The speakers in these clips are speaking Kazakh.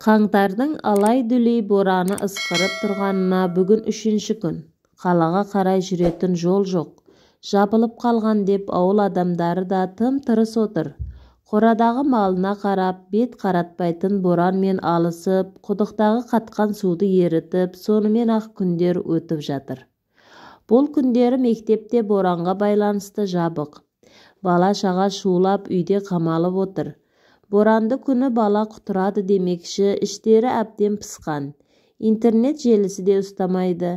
Қаңтардың алай-дүлей бораны ысқырып тұрғанына бүгін 3-ші күн. Қалаға қарай жүретін жол жоқ. Жабылып қалған деп ауыл адамдары да тым-тырыс отыр. Қорадағы малына қарап, бет қаратпайтын боранмен алысып, құдықтағы қатқан суды ерітіп, сонымен ақ күндер өтіп жатыр. Бұл күндері мектепте боранға байланысты жабық. Бала-шаға шулап үйде қамалып отыр. Боранды күні бала құтырады демекші, іштері әбден пысқан. Интернет желісі де ұстамайды.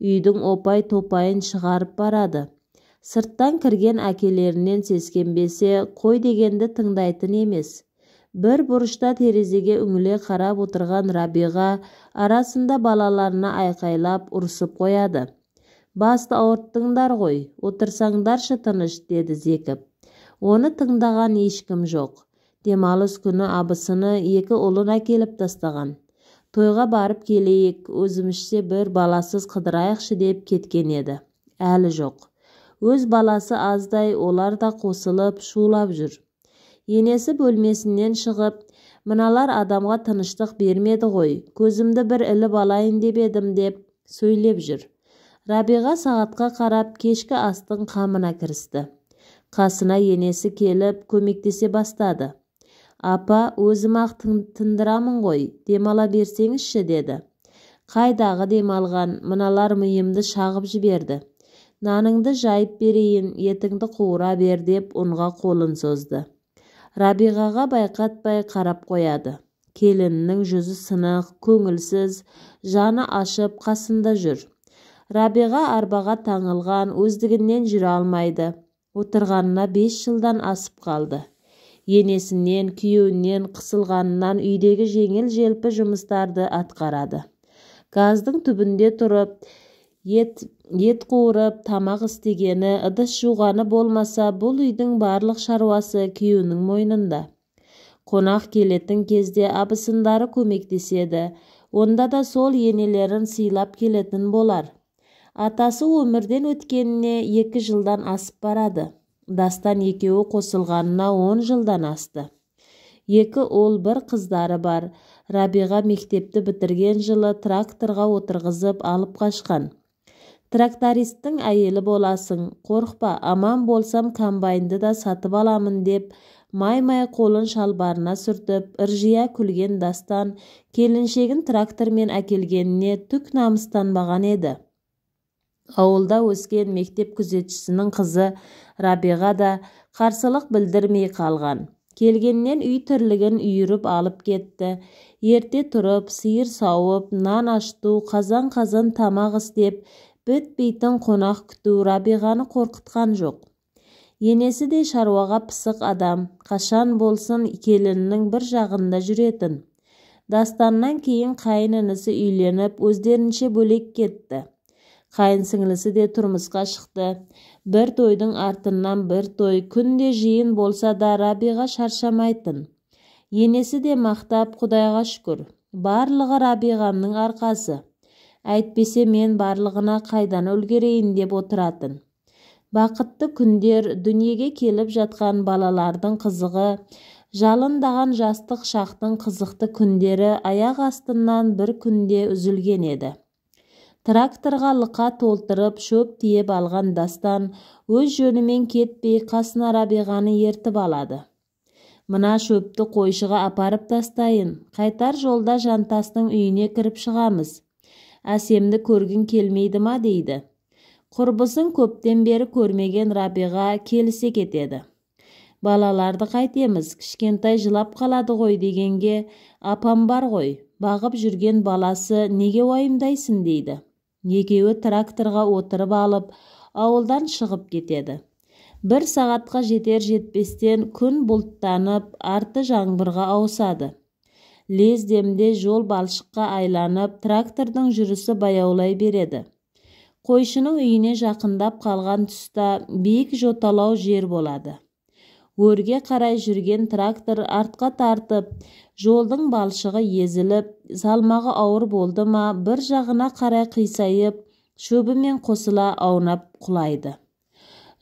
Үйдің опай-топайын шығарып барады. Сырттан кірген әкелерінен сескенбесе, қой дегенді тыңдайтын емес. Бір бұрышта терезеге үңіле қарап отырған Рабиға арасында балаларына айқайлап ұрсып қояды. «Басты ауырттыңдар ғой, отырсаңдаршы тыныш», деді зекіп. Оны тыңдаған ешкім жоқ. Демалыс күні абысыны 2 ұлын әкеліп тастаған. Тойға барып келейік, өзімізше бір баласыз қыдырайықшы деп кеткен еді. Әлі жоқ. Өз баласы аздай, олар да қосылып, шулап жүр. Енесі бөлмесінен шығып, «Мыналар адамға тыныштық бермеді ғой, көзімді бір іліп алайын деп едім» деп сөйлеп жүр. Рабиға сағатқа қарап кешкі астың қамына кірісті. Қасына енесі келіп көмектесе бастады. «Апа, өзім-ақ тындырамын ғой, демала берсеңізші», деді. «Қайдағы демалған, мыналар миымды шағып жіберді. Наныңды жайып берейін, етіңді қуыра бер» деп ұнға қолын созды. Рабиғаға байқатпай қарап қояды. Келінінің жүзі сынық, көңілсіз, жаны ашып қасында жүр. Рабиға арбаға таңылған, өздігінен жүре алмайды. Отырғанына 5 жылдан асып қалды. Енесінен, күйеуінен қысылғанынан үйдегі жеңіл-желпі жұмыстарды атқарады. Газдың түбінде тұрып, ет қуырып, тамақ істегені, ыдыс жуғаны болмаса, бұл үйдің барлық шаруасы күйеуінің мойнында. Қонақ келетін кезде абысындары көмектеседі. Онда да сол енелерін сыйлап келетін болар. Атасы өмірден өткеніне 2 жылдан асып барады. Дастан екеуі қосылғанына 10 жылдан асты. 2 ұл, 1 қыздары бар. Рабиға мектепті бітірген жылы тракторға отырғызып алып қашқан. «Трактористтің әйелі боласың, қорықпа, аман болсам комбайнды да сатып аламын» деп май-май қолын шалбарына сүртіп, ыржия күлген Дастан келіншегін трактормен әкелгеніне түк намыстанбаған еді. Ауылда өскен мектеп күзетшісінің қызы Рабиға да қарсылық білдірмей қалған. Келгеннен үй тірлігін үйіріп алып кетті. Ерте тұрып, сиыр сауып, нан ашыту, қазан-қазан тамақ істеп, бітпейтін қонақ күту Рабиғаны қорқытқан жоқ. Енесі де шаруаға пысық адам, қашан болсын келінінің бір жағында жүретін. Дастаннан кейін қайын-інісі үйленіп, өздерінше бөлек кетті. Қайын-сіңлісі де тұрмысқа шықты. Бір тойдың артынан бір той, күнде жиын болса да Рабиға шаршамайтын. Енесі де мақтап, Құдайға шүкір, барлығы Рабиғамның арқасы. Әйтпесе мен барлығына қайдан үлгерейін деп отыратын. Бақытты күндер, дүниеге келіп жатқан балалардың қызығы, жалындаған жастық шақтың қызықты күндері аяқ астынан бір күнде үзілген еді. Тракторға лықа толтырып шөп тиеп алған Дастан өз жөнімен кетпей қасына Рабиғаны ертіп алады. «Мына шөпті қойшыға апарып тастайын, қайтар жолда жантастың үйіне кіріп шығамыз. Әсемді көргің келмейді ма?» дейді. Құрбысын көптен бері көрмеген Рабиға келісе кетеді. «Балаларды қайтеміз, кішкентай жылап қалады ғой» дегенге, «Апам бар ғой, бағып жүрген баласы, неге уайымдайсың?» дейді. Екеуі тракторға отырып алып, ауылдан шығып кетеді. 1 сағатқа жетер-жетпестен күн бұлттанып, арты жаңбырға ауысады. Лездемде жол балшыққа айланып, трактордың жүрісі баяулай береді. Қойшының үйіне жақындап қалған тұста биік жоталау жер болады. Өрге қарай жүрген трактор артқа тартып, жолдың балшығы езіліп, салмағы ауыр болды ма, бір жағына қарай қисайып, шөбімен қосыла аунап құлайды.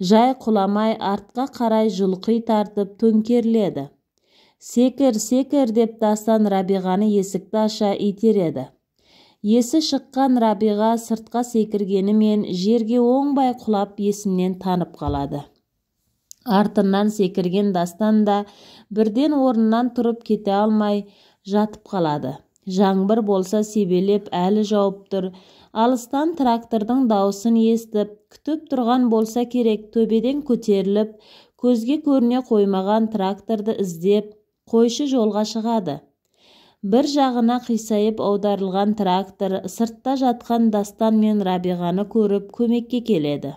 Жай құламай артқа қарай жұлқи тартып төңкеріледі. Секір, секір деп Дастан Рабиғаны есікті аша итереді. Есі шыққан Рабиға сыртқа секіргенімен жерге оңбай құлап есінен танып қалады. Артынан секірген Дастан да бірден орнынан тұрып кете алмай жатып қалады. Жаңбыр болса себелеп әлі жауып тұр. Алыстан трактордың даусын естіп, күтіп тұрған болса керек, төбеден көтеріліп, көзге көріне қоймаған тракторды іздеп, қойшы жолға шығады. Бір жағына қисайып аударылған трактор сыртта жатқан Дастан мен Рабиғаны көріп көмекке келеді.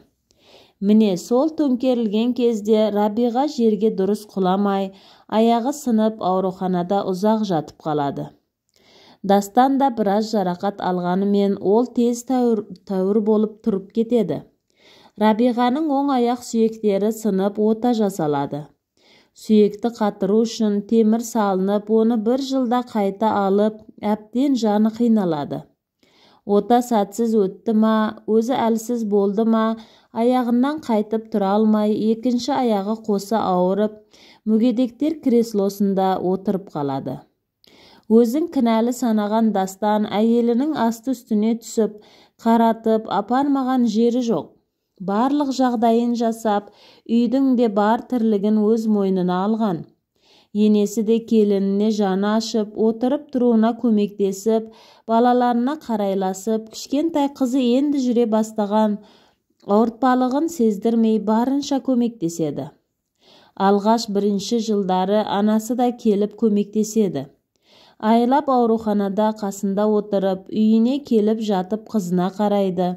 Міне сол төңкерілген кезде Рабиға жерге дұрыс құламай, аяғы сынып ауруханада ұзақ жатып қалады. Дастан да біраз жарақат алғанымен ол тез тәуір болып тұрып кетеді. Рабиғаның оң аяқ сүйектері сынып ота жасалады. Сүйекті қатыру үшін темір салынып, оны бір жылда қайта алып, әбден жаны қиналады. Ота сәтсіз өтті ма, өзі әлсіз болды ма, аяғынан қайтып тұра алмай, екінші аяғы қоса ауырып, мүгедектер креслосында отырып қалады. Өзін кінәлі санаған Дастан әйелінің асты үстіне түсіп, қаратып, апармаған жері жоқ. Барлық жағдайын жасап, үйдің де бар тірлігін өз мойнына алған. Енесі де келініне жаны ашып, отырып тұруына көмектесіп, балаларына қарайласып, кішкентай қызы енді жүре бастаған, ауыртпалығын сездірмей барынша көмектеседі. Алғаш бірінші жылдары анасы да келіп көмектеседі. Айлап ауруханада қасында отырып, үйіне келіп жатып қызына қарайды.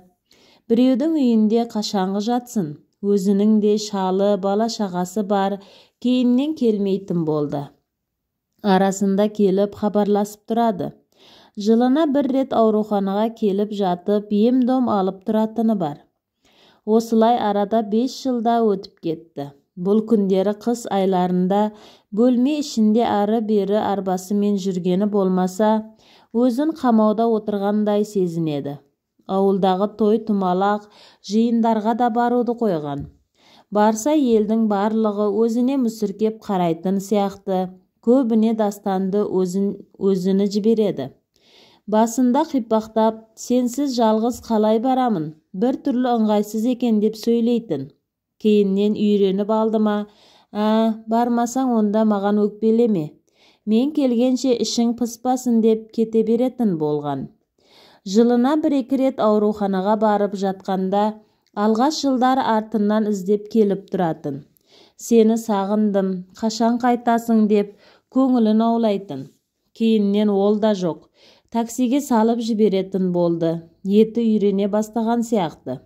Біреудің үйінде қашанғы жатсын, өзінің де шалы, бала шағасы бар, кейіннен келмейтін болды. Арасында келіп хабарласып тұрады. Жылына бір рет ауруханаға келіп жатып, ем-дом алып тұратыны бар. Осылай арада 5 жылда өтіп кетті. Бұл күндері қыс айларында бөлме ішінде ары-бері арбасымен жүргені болмаса, өзін қамауда отырғандай сезінеді. Ауылдағы той-тумалақ жиындарға да баруды қойған. Барса елдің барлығы өзіне мүсіркеп қарайтын сияқты, көбіне Дастанды өзіні жібереді. Басында қипақтап, сенсіз жалғыз қалай барамын, бір түрлі ыңғайсыз екен деп сөйлейтін. Кейіннен үйреніп алды ма, бармасаң онда маған өкпелеме. Мен келгенше ішің пыспасын деп кете беретін болған. Жылына 1-2 рет ауруханаға барып жатқанда, алғаш жылдар артынан іздеп келіп тұратын. Сені сағындым, қашан қайтасың деп көңілін аулайтын. Кейіннен ол да жоқ. Таксиге салып жіберетін болды. Еті үйрене бастаған сияқты.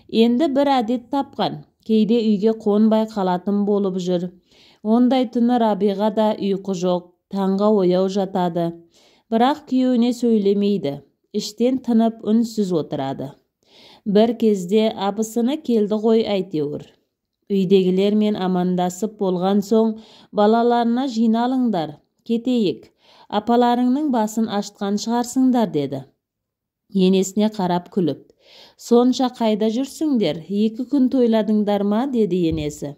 Енді бір әдет тапқан. Кейде үйге қонбай қалатын болып жүр. Ондай түні Рабиға да ұйқы жоқ, таңға ояу жатады. Бірақ күйеуіне сөйлемейді. Іштен тынып үнсіз отырады. Бір кезде абысыны келді ғой әйтеуір. Үйдегілермен амандасып болған соң балаларына жиналыңдар, кетейік. Апаларыңның басын аштқан шығарсыңдар деді. Енесіне қарап күліп. Сонша қайда жүрсіңдер, 2 күн тойладыңдар ма, деді енесі.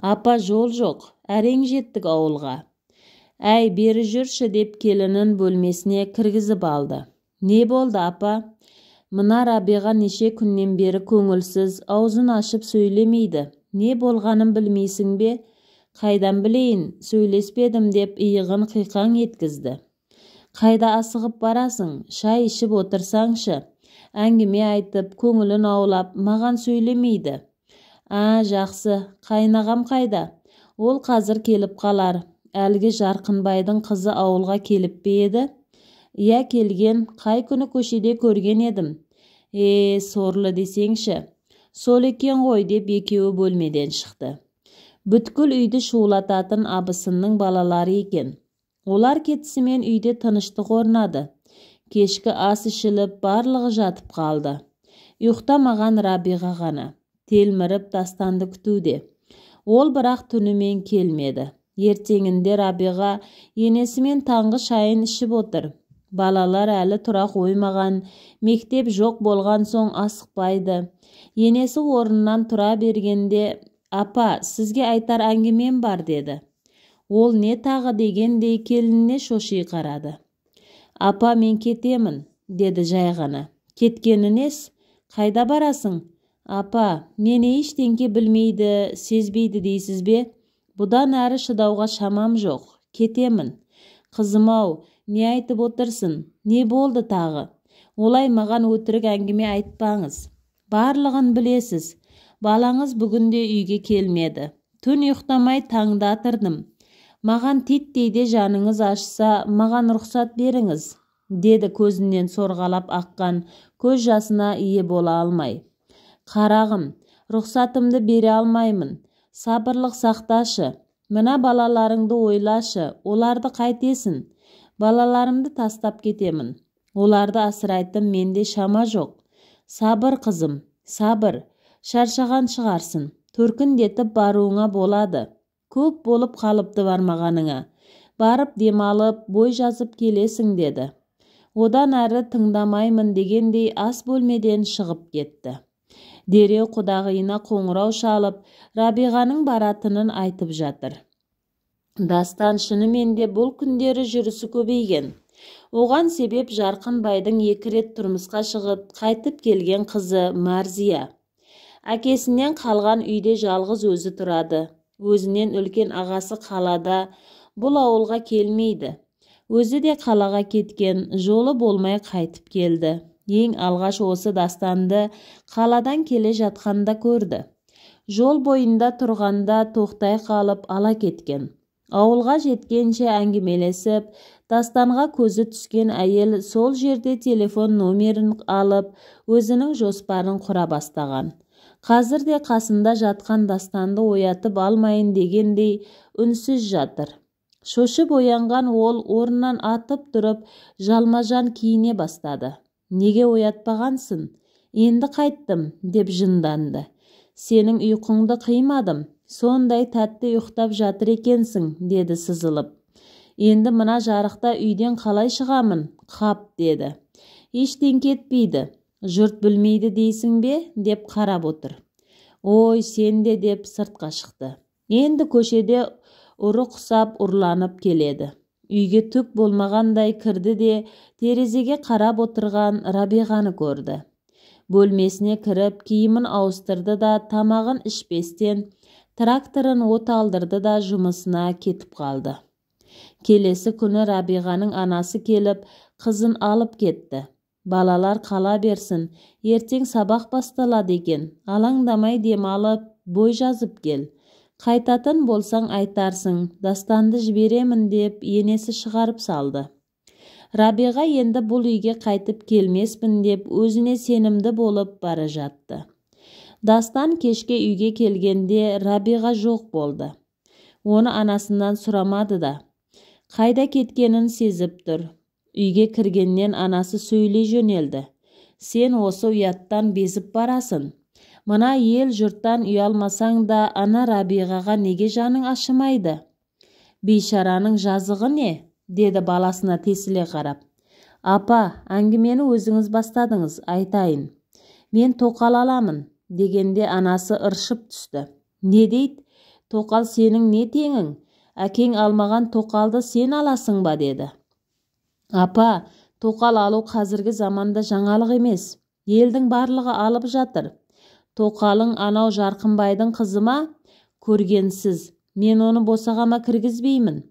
Апа, жол жоқ, әрең жеттік ауылға. Әй, бері жүрші деп келінін бөлмесіне кіргізіп алды. Не болды, апа? Мына Рабиға неше күннен бері көңілсіз, аузын ашып сөйлемейді. Не болғанын білмейсің бе? Қайдан білейін, сөйлеспедім деп иығын қиқаң еткізді. Қайда асығып барасың, шай ішіп отырсаңшы. Әңгіме айтып, көңілін аулап, маған сөйлемейді. Жақсы, қайнағам қайда? Ол қазір келіп қалар. Әлгі Жарқынбайдың қызы ауылға келіп бе еді? Иә, келген, қай күні көшеде көрген едім. Сорлы десеңші. Сол екен ғой деп екеуі бөлмеден шықты. Бүткіл үйді шулататын абысынның балалары екен. Олар кетісімен үйде тыныштық орнады. Кешкі ас ішіліп, барлығы жатып қалды. Ұйықтамаған Рабиға ғана. Телміріп Дастанды күтуде. Ол бірақ түнімен келмеді. Ертеңінде Рабиға енесімен таңғы шайын ішіп отыр. Балалар әлі тұра қоймаған, мектеп жоқ болған соң асықпайды. Енесі орнынан тұра бергенде, апа, сізге айтар әңгімем бар деді. Ол не тағы дегендей келініне шоши қарады. Апа, мен кетемін, деді жай ғана. Кеткені нес? Қайда барасың? Апа, мені ештеңке білмейді, сезбейді дейсіз бе? Бұдан әрі шыдауға шамам жоқ. Кетемін. Қызым-ау, не айтып отырсың? Не болды тағы? Олай маған өтірік әңгіме айтпаңыз. Барлығын білесіз. Балаңыз бүгінде үйге келмеді. Түн ұйықтамай таңда атырдым. Маған титтейде жаныңыз ашса, маған рұқсат беріңіз, деді көзінен сорғалап аққан көз жасына ие бола алмай. Қарағым, рұқсатымды бере алмаймын. Сабырлық сақташы. Мына балаларыңды ойлашы, оларды қайтесін. Балаларымды тастап кетемін. Оларды асырайтын менде шама жоқ. Сабыр, қызым, сабыр. Шаршаған шығарсың. Төркіндетіп баруыңа болады. Көп болып қалыпты бармағаныңа. Барып демалып, бой жазып келесің, деді. Одан әрі тыңдамаймын дегендей ас бөлмеден шығып кетті. Дереу құдағиына қоңырау шалып, Рабиғаның баратынын айтып жатыр. Дастан шынымен де бұл күндері жүрісі көбейген. Оған себеп Жарқынбайдың 2 рет тұрмысқа шығып, қайтып келген қызы Марзия. Әкесінен қалған үйде жалғыз өзі тұрады. Өзінен үлкен ағасы қалада, бұл ауылға келмейді. Өзі де қалаға кеткен, жолы болмай қайтып келді. Ең алғаш осы Дастанды қаладан келе жатқанда көрді. Жол бойында тұрғанда тоқтай қалып ала кеткен. Ауылға жеткенше әңгімелесіп, Дастанға көзі түскен әйел сол жерде телефон номерін алып, өзінің жоспарын құра бастаған. Қазір де қасында жатқан Дастанды оятып алмайын дегендей үнсіз жатыр. Шошып оянған ол орнынан атып тұрып, жалма-жан киіне бастады. Неге оятпағансың? Енді қайттым, деп жынданды. Сенің ұйқыңды қимадым, сондай тәтті ұйықтап жатыр екенсің, деді сызылып. Енді мына жарықта үйден қалай шығамын? Қап, деді. Ештен кетпейді. Жұрт білмейді дейсің бе? Деп қарап отыр. Ой, сен де, деп сыртқа шықты. Енді көшеде ұры құсап ұрланып келеді. Үйге түк болмағандай кірді де терезеге қарап отырған Рабиғаны көрді. Бөлмесіне кіріп, киімін ауыстырды да тамағын ішпестен тракторын от алдырды да жұмысына кетіп қалды. Келесі күні Рабиғаның анасы келіп, қызын алып кетті. Балалар қала берсін, ертең сабақ басталады екен. Алаңдамай демалып, бой жазып кел. Қайтатын болсаң айтарсың, Дастанды жіберемін, деп енесі шығарып салды. Рабиға енді бұл үйге қайтып келмеспін деп өзіне сенімді болып бара жатты. Дастан кешке үйге келгенде Рабиға жоқ болды. Оны анасынан сұрамады да. Қайда кеткенін сезіп тұр. Үйге кіргеннен анасы сөйлей жөнелді. Сен осы ұяттан безіп барасың. Мына ел жұрттан ұялмасаң да ана Рабиғаға неге жаның ашымайды? Бейшараның жазығы не? Деді баласына тесіле қарап. Апа, әңгімені өзіңіз бастадыңыз, айтайын. Мен тоқал аламын, дегенде анасы ыршып түсті. Не дейді? Тоқал сенің не теңің? Әкең алмаған тоқалды сен аласың ба, деді. Апа, тоқал алу қазіргі заманда жаңалық емес. Елдің барлығы алып жатыр. Тоқалың анау Жарқынбайдың қызы ма? Көргенсіз. Мен оны босағама кіргізбеймін.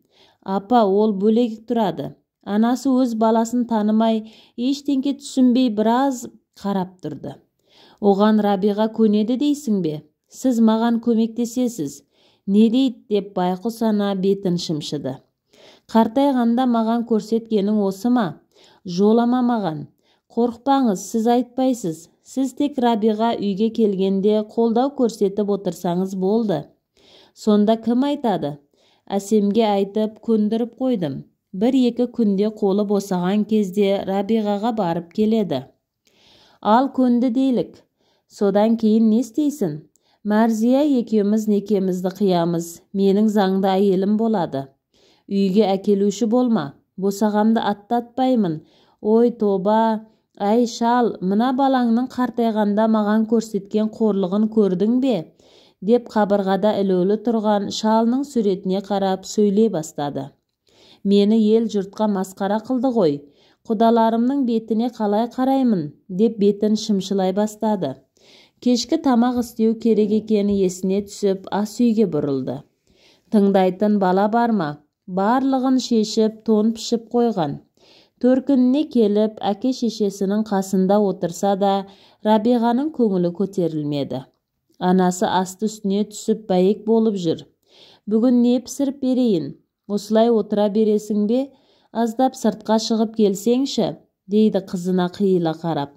Апа, ол бөлек тұрады. Анасы өз баласын танымай, ештеңке түсінбей біраз қарап тұрды. Оған Рабиға көнеді дейсің бе? Сіз маған көмектесесіз. Не дейді, деп байқұс ана бетін шымшыды. Қартайғанда маған көрсеткенің осы ма? Жолама маған. Қорықпаңыз, сіз айтпайсыз. Сіз тек Рабиға үйге келгенде қолдау көрсетіп отырсаңыз болды. Сонда кім айтады? Әсемге айтып көндіріп қойдым. 1-2 күнде қолы босаған кезде Рабиғаға барып келеді. Ал көнді дейлік. Содан кейін не істейсің? Марзия екеуміз некемізді қиямыз. Менің заңды әйелім болады. Үйге әкелуші болма. Босағамды аттатпаймын. Ой, тоба. Әй шал, мына балаңның қартайғанда маған көрсеткен қорлығын көрдің бе? деп қабырғада ілулі тұрған шалының суретіне қарап сөйлей бастады. Мені ел жұртқа масқара қылды ғой, құдаларымның бетіне қалай қараймын, деп бетін шымшылай бастады. Кешкі тамақ істеу керек екені есіне түсіп, ас үйге бұрылды. Тыңдайтын бала бар ма? Барлығын шешіп, тон пішіп қойған. Төркініне келіп, әке шешесінің қасында отырса да, Рабиғаның көңілі көтерілмеді. Анасы асты үстіне түсіп бәйек болып жүр. Бүгін не пісіріп берейін? Осылай отыра бересің бе? Аздап сыртқа шығып келсеңші, дейді қызына қиыла қарап.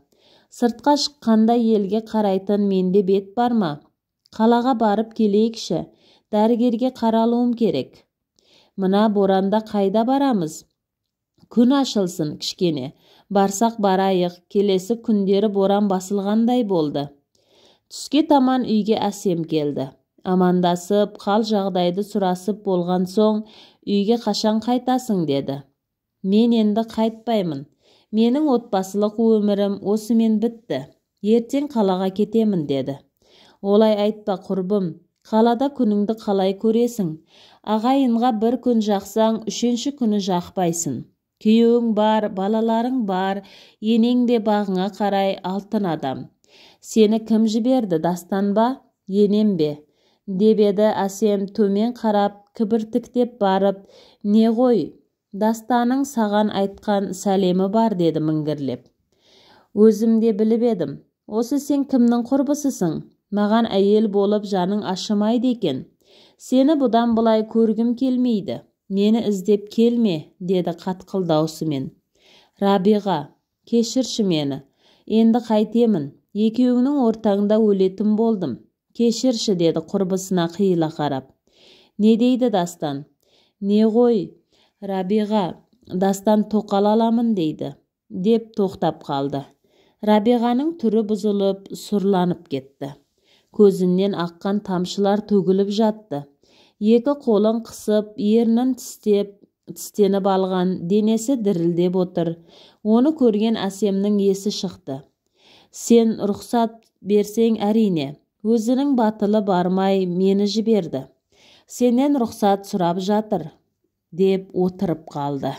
Сыртқа шыққанда елге қарайтын менде бет бар ма? Қалаға барып келейікші, дәрігерге қаралуым керек. Мына боранда қайда барамыз? Күн ашылсын кішкене, барсақ барайық, келесі күндері боран басылғандай болды. Түске таман үйге Әсем келді. Амандасып, қал жағдайды сұрасып болған соң, үйге қашан қайтасың деді. Мен енді қайтпаймын. Менің отбасылық өмірім осымен бітті. Ертең қалаға кетемін деді. Олай айтпа құрбым, қалада күніңді қалай көресің? Ағайынға бір күн жақсаң, үшінші күні жақпайсың. Күйеуің бар, балаларың бар, енең де бағыңа қарай алтын адам. Сені кім жіберді, Дастан ба, енем бе? Деп еді Әсем төмен қарап, кібіртіктеп барып, не ғой, Дастаның саған айтқан сәлемі бар деді міңгірлеп. Өзім де біліп едім. Осы сен кімнің құрбысысың? Маған әйел болып жаның ашымайды екен. Сені бұдан бұлай көргім келмейді. Мені іздеп келме, деді қатқыл даусымен. Рабиға, кешірші мені. Енді қайтемін. Екеуіңнің ортаңда өлетін болдым. Кешірші, деді құрбысына қиыла қарап. Не дейді Дастан? Не ғой, Рабиға, Дастан тоқал аламын дейді, деп тоқтап қалды. Рабиғаның түрі бұзылып, сұрланып кетті. Көзінен аққан тамшылар төгіліп жатты. Екі қолын қысып, ернін тістеніп алған, денесі дірілдеп отыр. Оны көрген Әсемнің есі шықты. Сен рұқсат берсең әрине, өзінің батылы бармай мені жіберді. Сенен рұқсат сұрап жатыр, деп отырып қалды.